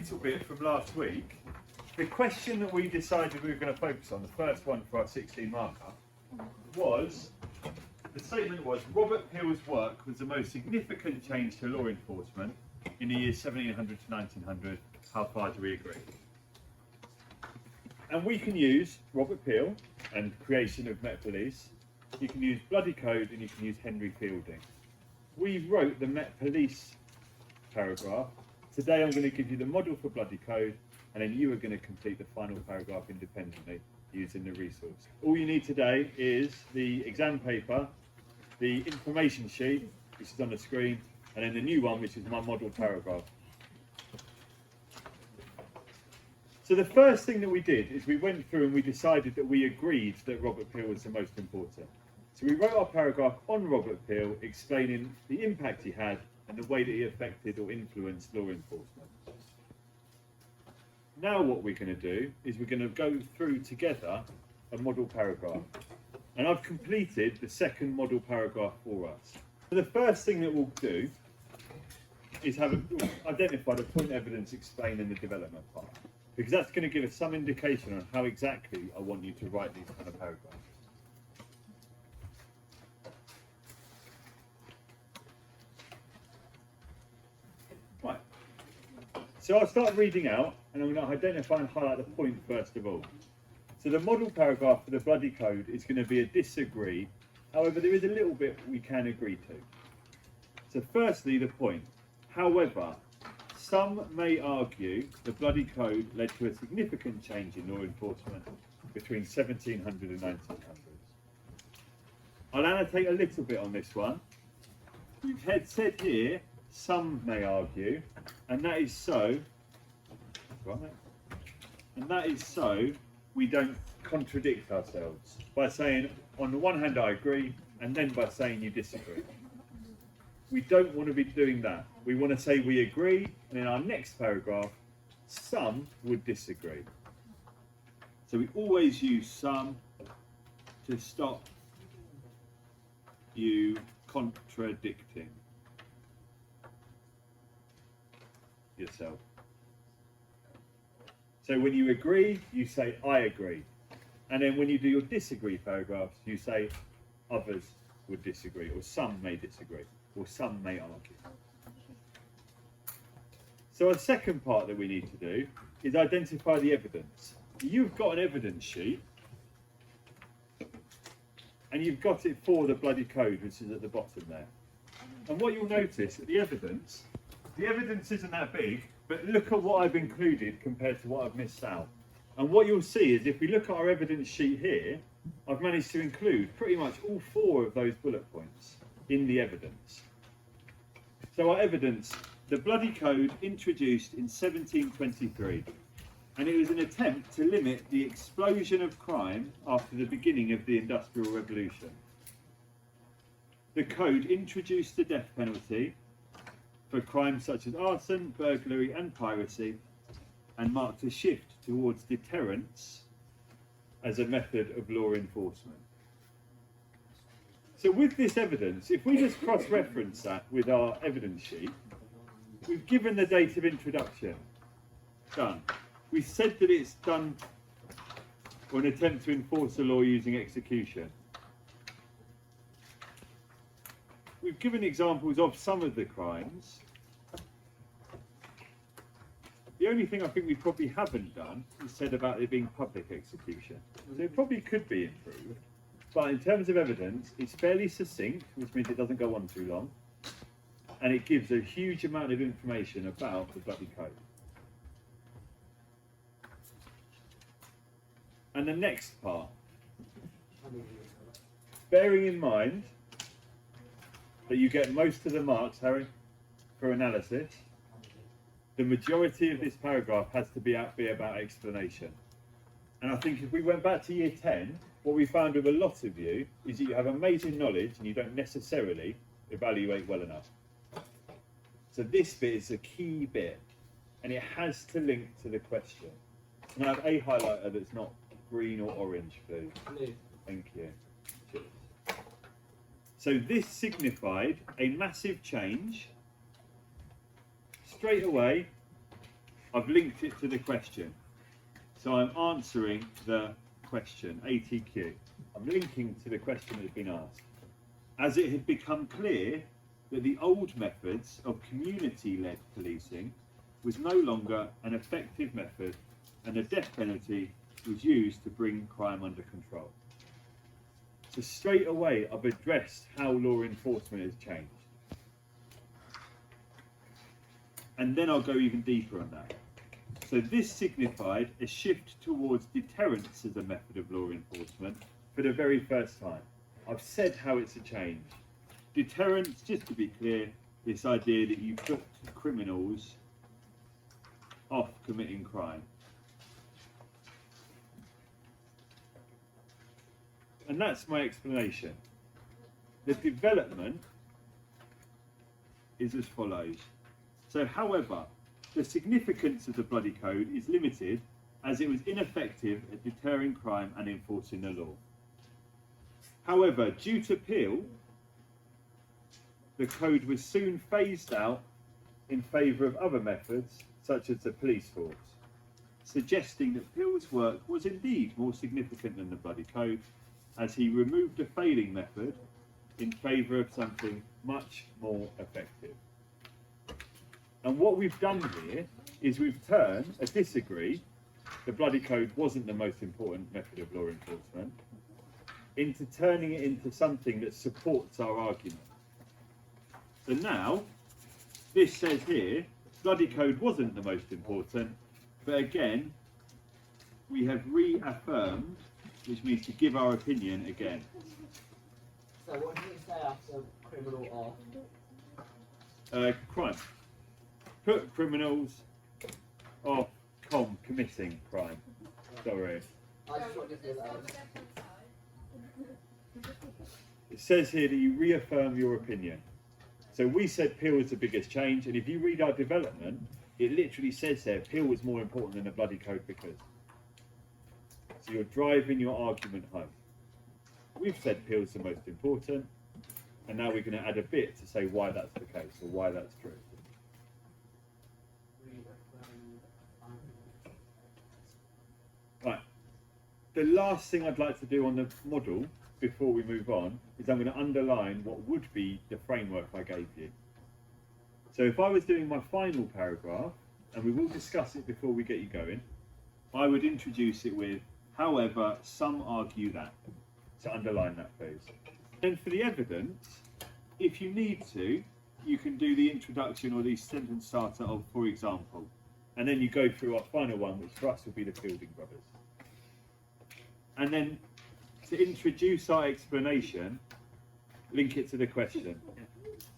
little bit from last week. The question that we decided we were going to focus on, the first one for our 16 marker, was, the statement was, Robert Peel's work was the most significant change to law enforcement in the years 1700 to 1900. How far do we agree? And we can use Robert Peel and creation of Met Police. You can use Bloody Code and you can use Henry Fielding. We wrote the Met Police paragraph. Today I'm going to give you the model for Bloody Code, and then you are going to complete the final paragraph independently using the resource. All you need today is the exam paper, the information sheet, which is on the screen, and then the new one, which is my model paragraph. So the first thing that we did is we went through and we decided that we agreed that Robert Peel was the most important. So we wrote our paragraph on Robert Peel explaining the impact he had and the way that he affected or influenced law enforcement. Now what we're going to do is we're going to go through together a model paragraph. And I've completed the second model paragraph for us. So the first thing that we'll do is identify the point evidence explained in the development part, because that's going to give us some indication on how exactly I want you to write these kind of paragraphs. Right. So I'll start reading out, and I'm going to identify and highlight the point first of all. So the model paragraph for the Bloody Code is going to be a disagree. However, there is a little bit we can agree to. So firstly, the point. However, some may argue the Bloody Code led to a significant change in law enforcement between 1700 and 1900. I'll annotate a little bit on this one. We've said here, some may argue, and that is so, we don't contradict ourselves by saying, on the one hand, I agree, and then by saying you disagree. We don't want to be doing that. We want to say we agree, and in our next paragraph, some would disagree. So we always use some to stop you contradicting yourself. So when you agree, you say I agree. And then when you do your disagree paragraphs, you say others would disagree, or some may disagree, or some may argue. So a second part that we need to do is identify the evidence. You've got an evidence sheet, and you've got it for the Bloody Code, which is at the bottom there. And what you'll notice, the evidence isn't that big, but look at what I've included compared to what I've missed out. And what you'll see is if we look at our evidence sheet here, I've managed to include pretty much all 4 of those bullet points in the evidence. So our evidence, the Bloody Code introduced in 1723, and it was an attempt to limit the explosion of crime after the beginning of the Industrial Revolution. The code introduced the death penalty for crimes such as arson, burglary and piracy, and marked a shift towards deterrence as a method of law enforcement. So with this evidence, if we just cross-reference that with our evidence sheet, we've given the date of introduction, done. We said that it's done for an attempt to enforce the law using execution. We've given examples of some of the crimes. The only thing I think we probably haven't done is said about it being public execution. So it probably could be improved, but in terms of evidence, it's fairly succinct, which means it doesn't go on too long, and it gives a huge amount of information about the Bloody Code. And the next part, bearing in mind that you get most of the marks, Harry, for analysis, the majority of this paragraph has to be about explanation. And I think if we went back to year 10, what we found with a lot of you is that you have amazing knowledge and you don't necessarily evaluate well enough. So this bit is a key bit, and it has to link to the question. And I have a highlighter that's not green or orange, please. Blue. Thank you. Cheers. So this signified a massive change straight away I've linked it to the question. So I'm answering the question, ATQ. I'm linking to the question that's been asked. As it had become clear that the old methods of community-led policing was no longer an effective method and the death penalty was used to bring crime under control. So straight away I've addressed how law enforcement has changed. And then I'll go even deeper on that. So this signified a shift towards deterrence as a method of law enforcement for the very first time. I've said how it's a change. Deterrence, just to be clear, this idea that you put criminals off committing crime. And that's my explanation. The development is as follows. So, however, the significance of the Bloody Code is limited as it was ineffective at deterring crime and enforcing the law. However, due to Peel, the code was soon phased out in favour of other methods, such as the police force, suggesting that Peel's work was indeed more significant than the Bloody Code, as he removed a failing method in favour of something much more effective. And what we've done here is we've turned a disagree, the Bloody Code wasn't the most important method of law enforcement, into turning it into something that supports our argument. So now, this says here, Bloody Code wasn't the most important, but again, we have reaffirmed, which means to give our opinion again. So what did you say after criminal or? Crime. Put criminals off committing crime. Sorry. I just wanted to say that. It says here that you reaffirm your opinion. So we said Peel was the biggest change, and if you read our development, it literally says there Peel was more important than the Bloody Code because. So you're driving your argument home. We've said Peel's the most important, and now we're going to add a bit to say why that's the case or why that's true. Right. The last thing I'd like to do on the model before we move on is I'm going to underline what would be the framework I gave you. So if I was doing my final paragraph, and we will discuss it before we get you going, I would introduce it with, however, some argue that. So underline that, please. Then for the evidence, if you need to, you can do the introduction or the sentence starter of, for example, and then you go through our final one, which for us will be the Fielding brothers. And then to introduce our explanation, link it to the question.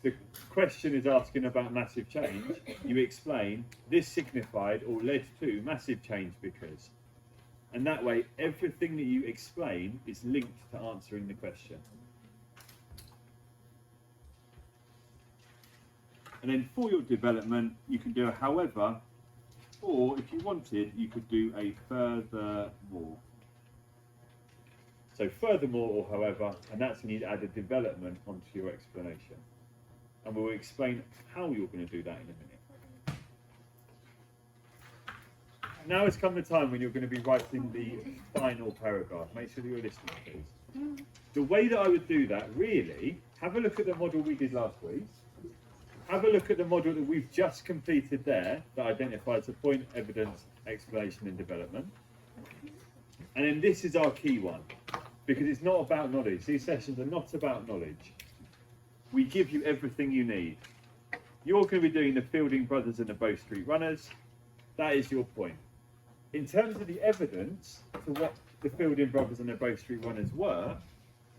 The question is asking about massive change. You explain this signified or led to massive change because. And that way, everything that you explain is linked to answering the question. And then for your development, you can do a however, or if you wanted, you could do a furthermore. So furthermore or however, and that's when you add a development onto your explanation. And we'll explain how you're going to do that in a minute. Now has come the time when you're going to be writing the final paragraph. Make sure that you're listening, please. The way that I would do that, really, have a look at the model we did last week. Have a look at the model that we've just completed there, that identifies the point, evidence, explanation and development. And then this is our key one, because it's not about knowledge. These sessions are not about knowledge. We give you everything you need. You're going to be doing the Fielding brothers and the Bow Street runners. That is your point. In terms of the evidence to what the Fielding brothers and the Bow Street runners were,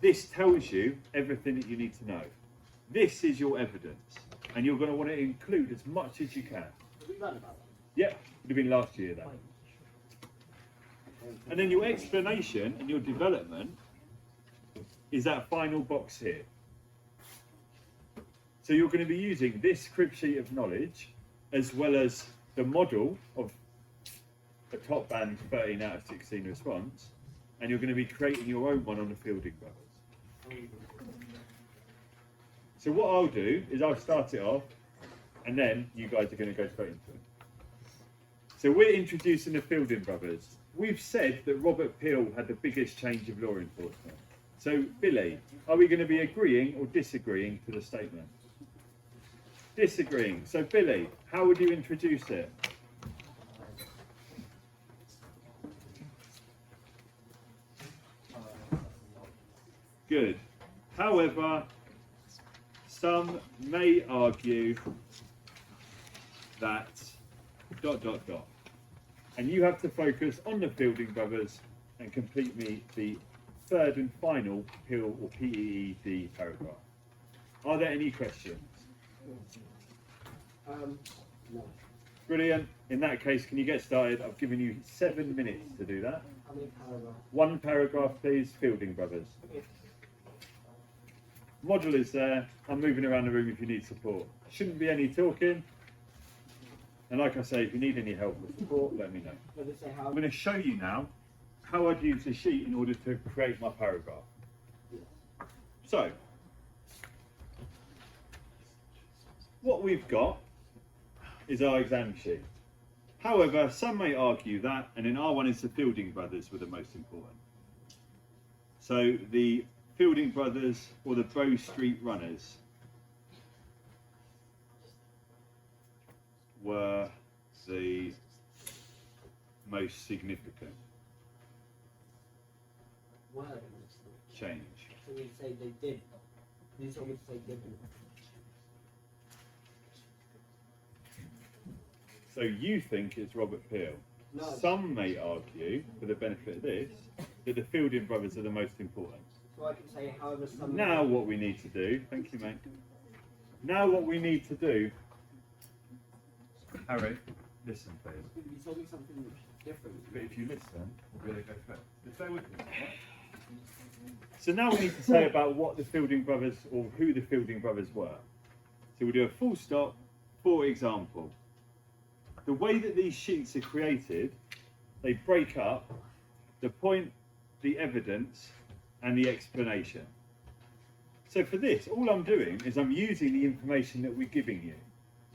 this tells you everything that you need to know. This is your evidence, and you're going to want to include as much as you can. Did we learn about that? Yep, it would have been last year then. And then your explanation and your development is that final box here. So you're going to be using this crib sheet of knowledge as well as the model of a top band 13 out of 16 response, and you're going to be creating your own one on the Fielding brothers. So what I'll do is I'll start it off, and then you guys are going to go straight into it. So we're introducing the Fielding brothers. We've said that Robert Peel had the biggest change of law enforcement. So Billy, are we going to be agreeing or disagreeing to the statement? Disagreeing. So Billy, how would you introduce it? Good. However, some may argue that ... And you have to focus on the Fielding brothers and complete me the third and final Peel or PEED paragraph. Are there any questions? No. Brilliant. In that case, can you get started? I've given you 7 minutes to do that. How many paragraphs? 1 paragraph, please. Fielding brothers. Okay. Model is there. I'm moving around the room if you need support. Shouldn't be any talking. And like I say, if you need any help with support, let me know. Does it say how? I'm going to show you now how I'd use the sheet in order to create my paragraph. So, what we've got is our exam sheet. However, some may argue that, and in our one is the Fielding brothers were the most important. So the Fielding brothers or the Bow Street runners were the most significant Word. change. So we say they did. You told me to say didn't. So you think it's Robert Peel. No. Some may argue, for the benefit of this, that the Fielding brothers are the most important. So I can say however some. Now what we need to do, thank you mate. Now what we need to do, Harry, listen please. You told me something different. But if you listen, we'll really go first. Just bear with me. So now we need to say about what the Fielding brothers, or who the Fielding brothers were. So we'll do a full stop, for example. The way that these sheets are created, they break up the point, the evidence, and the explanation. So for this, all I'm doing is I'm using the information that we're giving you.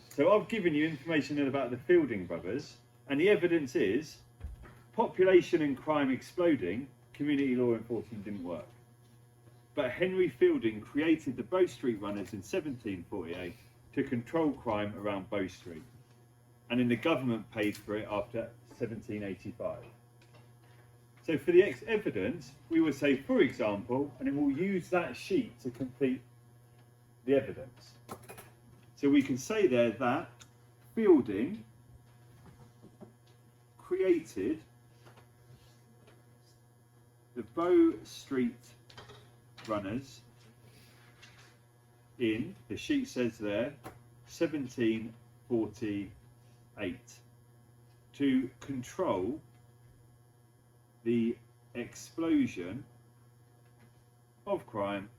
So I've given you information about the Fielding brothers, and the evidence is population and crime exploding, community law enforcement didn't work. But Henry Fielding created the Bow Street runners in 1748 to control crime around Bow Street. And then the government paid for it after 1785. So for the evidence, we would say, for example, and then we'll use that sheet to complete the evidence. So we can say there that Fielding created the Bow Street runners in, the sheet says there, 1748 to control the explosion of crime.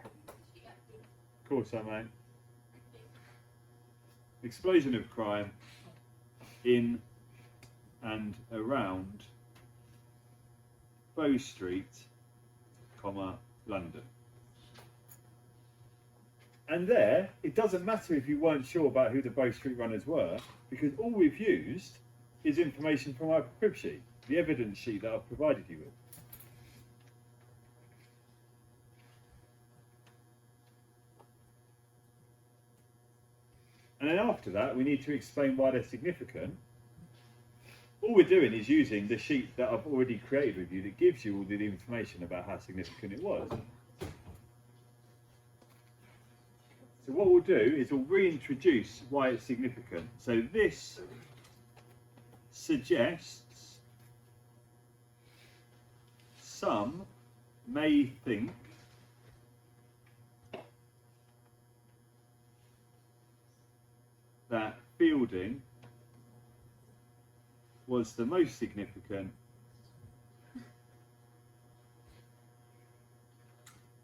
Of course I may. Explosion of crime in and around Bow Street, London. And there, it doesn't matter if you weren't sure about who the Bow Street runners were, because all we've used is information from our crib sheet, the evidence sheet that I've provided you with. And then after that, we need to explain why they're significant. All we're doing is using the sheet that I've already created with you that gives you all the information about how significant it was. So what we'll do is we'll reintroduce why it's significant. So this suggests some may think that Fielding was the most significant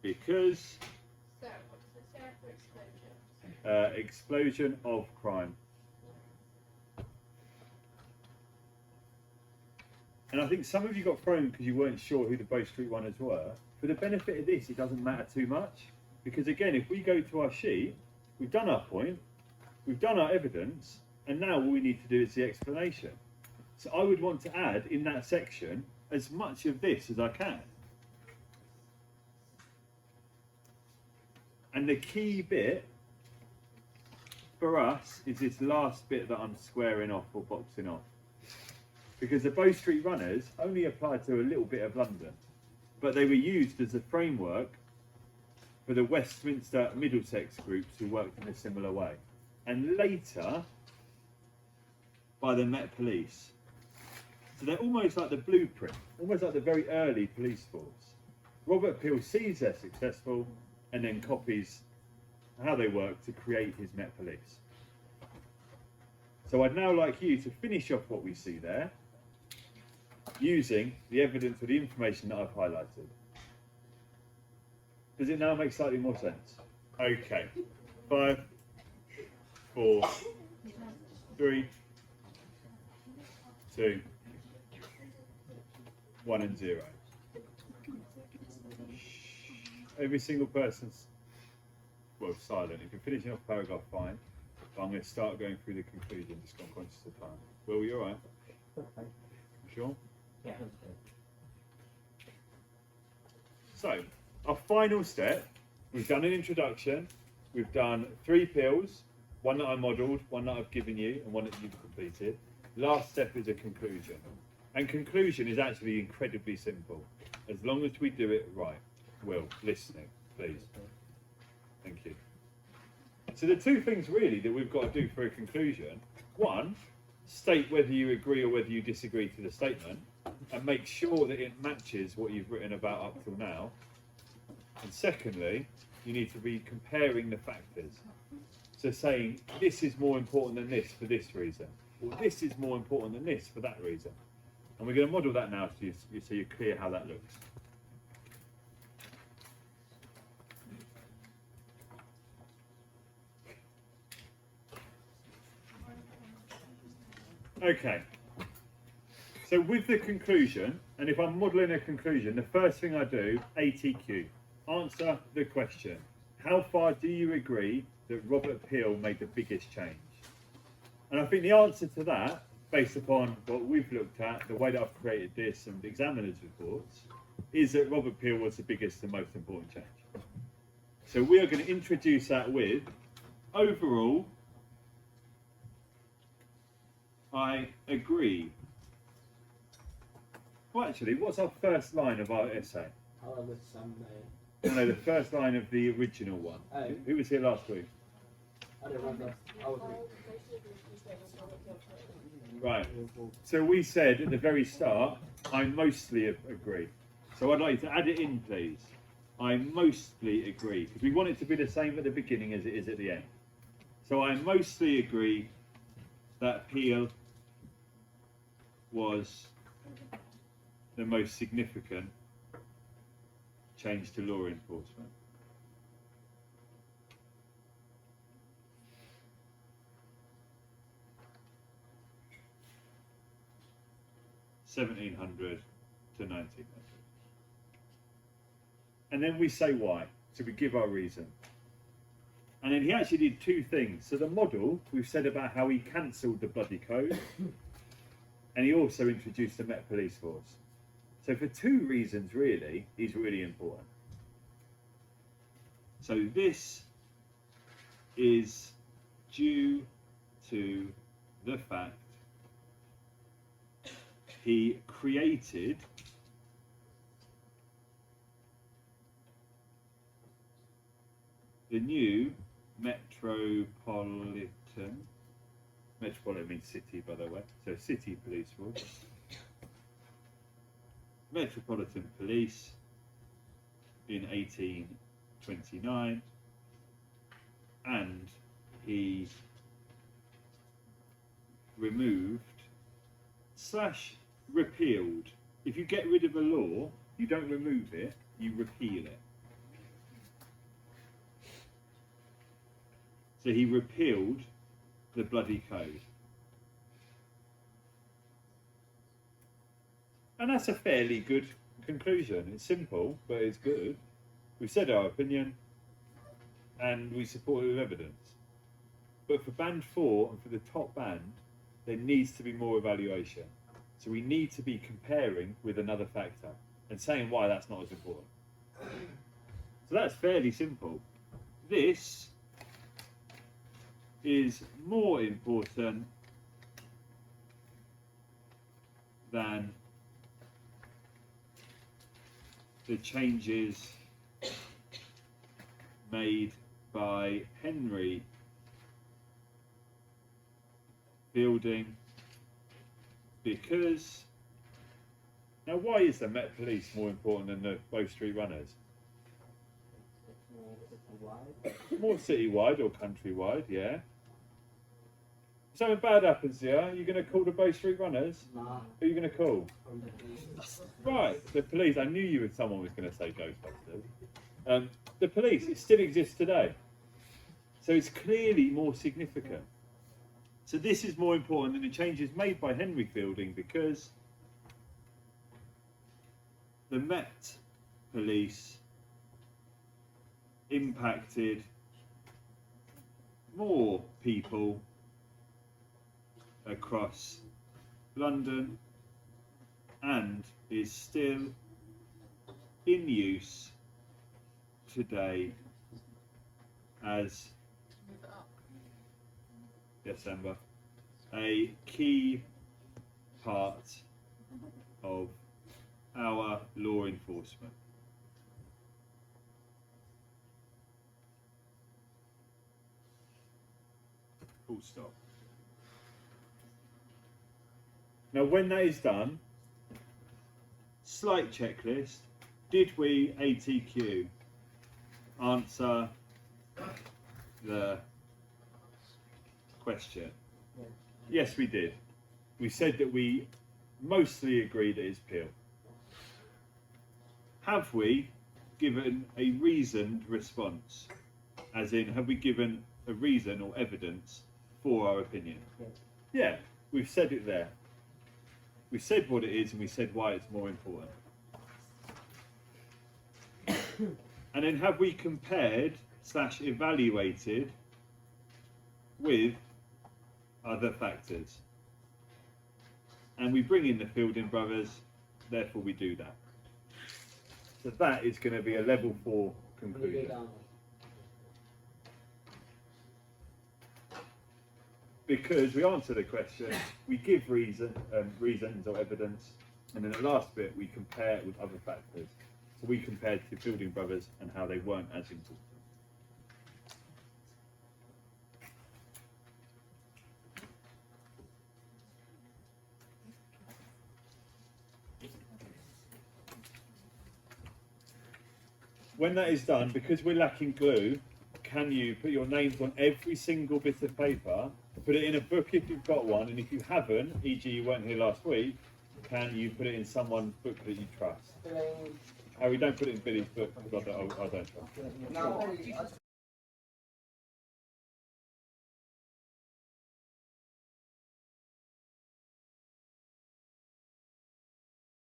because explosion of crime. And I think some of you got thrown because you weren't sure who the Bow Street runners were. For the benefit of this, it doesn't matter too much, because again, if we go to our sheet, we've done our point, we've done our evidence, And now all we need to do is the explanation. So I would want to add in that section as much of this as I can. And the key bit for us is this last bit that I'm squaring off or boxing off. Because the Bow Street runners only applied to a little bit of London, but they were used as a framework for the Westminster Middlesex groups who worked in a similar way. And later, by the Met Police. So they're almost like the blueprint, almost like the very early police force. Robert Peel sees they're successful and then copies how they work to create his Met Police. So I'd now like you to finish off what we see there using the evidence or the information that I've highlighted. Does it now make slightly more sense? Okay. 5, 4, 3, 2, 1 and 0. Every single person's, well, silent. If you're finishing off paragraph, fine. But I'm going to start going through the conclusion, just got conscious of time. Will, you alright? Sure? Yeah. So, our final step, we've done an introduction, we've done 3 pills, one that I modelled, one that I've given you, and one that you've completed. Last step is a conclusion. And conclusion is actually incredibly simple, as long as we do it right. Will, listening, please. Thank you. So the 2 things really that we've got to do for a conclusion, one, state whether you agree or whether you disagree to the statement, and make sure that it matches what you've written about up till now. And secondly, you need to be comparing the factors. So saying, this is more important than this for this reason, or this is more important than this for that reason. And we're going to model that now so you're clear how that looks. Okay, so with the conclusion, and if I'm modelling a conclusion, the first thing I do, ATQ, answer the question. How far do you agree that Robert Peel made the biggest change? And I think the answer to that, based upon what we've looked at, the way that I've created this and the examiner's reports, is that Robert Peel was the biggest and most important change. So we are going to introduce that with, overall, I agree. Well, actually, what's our first line of our essay? However, someday. No, the first line of the original one. Oh. Who was here last week? I don't remember. I was Right. So we said at the very start, I mostly agree. So I'd like you to add it in, please. I mostly agree, because we want it to be the same at the beginning as it is at the end. So I mostly agree that Peel was the most significant change to law enforcement. (1700 to 1900). And then we say why. So we give our reason. And then he actually did 2 things. So the model, we've said about how he cancelled the bloody code, and he also introduced the Met Police Force. So for 2 reasons, really, he's really important. So this is due to the fact he created the new metropolitan means city, by the way, so city police force, Metropolitan Police in 1829, and he removed / repealed. If you get rid of a law, you don't remove it, you repeal it. So he repealed the bloody code. And that's a fairly good conclusion. It's simple, but it's good. We've said our opinion, and we support it with evidence. But for band 4 and for the top band, there needs to be more evaluation. So we need to be comparing with another factor and saying why that's not as important. So that's fairly simple. This is more important than the changes made by Henry Fielding because, now why is the Met Police more important than the Bow Street Runners? More citywide or countrywide, yeah. If something bad happens here, you're going to call the Bow Street Runners? Nah. Who are you going to call? Right, the police. I knew someone was going to say Ghostbusters. The police, it still exists today. So it's clearly more significant. So this is more important than the changes made by Henry Fielding because the Met Police impacted more people across London and is still in use today as December, a key part of our law enforcement. Full stop. Now when that is done, slight checklist. Did we ATQ answer the question? Yeah. Yes, we did. We said that we mostly agree that it's Peel. Have we given a reasoned response? As in, have we given a reason or evidence for our opinion? Yeah. Yeah, we've said it there. We said what it is and we said why it's more important. And then have we compared / evaluated with other factors? And we bring in the Fielding brothers, therefore we do that. So that is going to be a level 4 conclusion. Because we answer the question, we give reasons or evidence, and then the last bit we compare it with other factors. So we compared the Fielding brothers and how they weren't as important. When that is done, because we're lacking glue, can you put your names on every single bit of paper, put it in a book if you've got one, and if you haven't, e.g. you weren't here last week, can you put it in someone's book that you trust? Harry, don't put it in Billy's book because I don't trust. No.